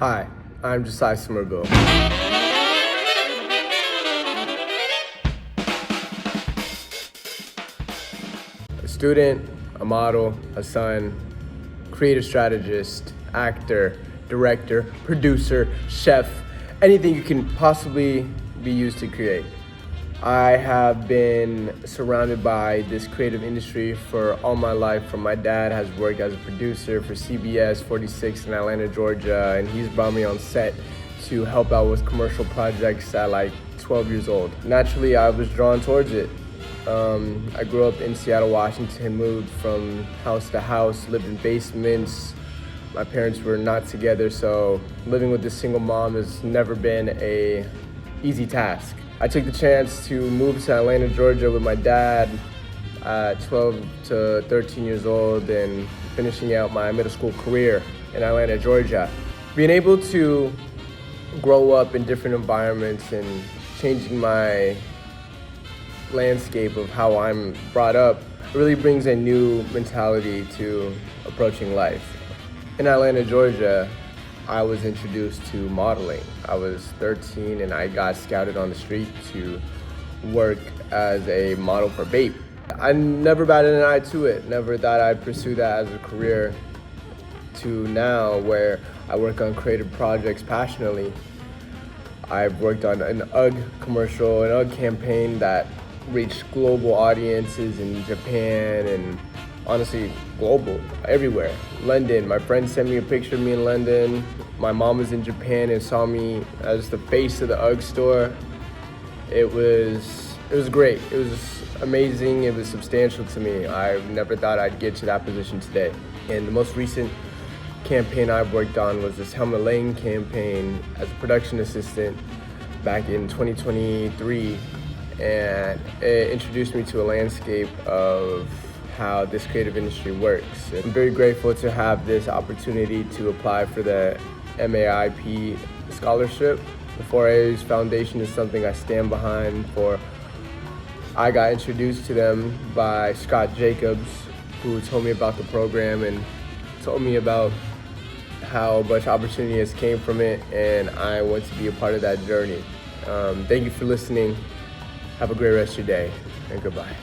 Hi, I'm Josiah Somerville. A student, a model, a son, creative strategist, actor, director, producer, chef, anything you can possibly be used to create. I have been surrounded by this creative industry for all my life. From my dad has worked as a producer for CBS 46 in Atlanta, Georgia, and he's brought me on set to help out with commercial projects at like 12 years old. Naturally, I was drawn towards it. I grew up in Seattle, Washington, moved from house to house, lived in basements. My parents were not together, so living with this single mom has never been an easy task. I took the chance to move to Atlanta, Georgia with my dad at 12 to 13 years old and finishing out my middle school career in Atlanta, Georgia. Being able to grow up in different environments and changing my landscape of how I'm brought up really brings a new mentality to approaching life. In Atlanta, Georgia, I was introduced to modeling. I was 13 and I got scouted on the street to work as a model for MAIP. I never batted an eye to it, never thought I'd pursue that as a career, to now where I work on creative projects passionately. I've worked on an UGG commercial, an UGG campaign that reached global audiences in Japan and honestly global, everywhere. London, my friend sent me a picture of me in London. My mom was in Japan and saw me as the face of the UGG store. It was great. It was amazing. It was substantial to me. I never thought I'd get to that position today. And the most recent campaign I've worked on was this Helmut Lang campaign as a production assistant back in 2023. And it introduced me to a landscape of how this creative industry works. I'm very grateful to have this opportunity to apply for the MAIP scholarship. The 4A's Foundation is something I stand behind for. I got introduced to them by Scott Jacobs, who told me about the program and told me about how much opportunity has came from it, and I want to be a part of that journey. Thank you for listening. Have a great rest of your day, and goodbye.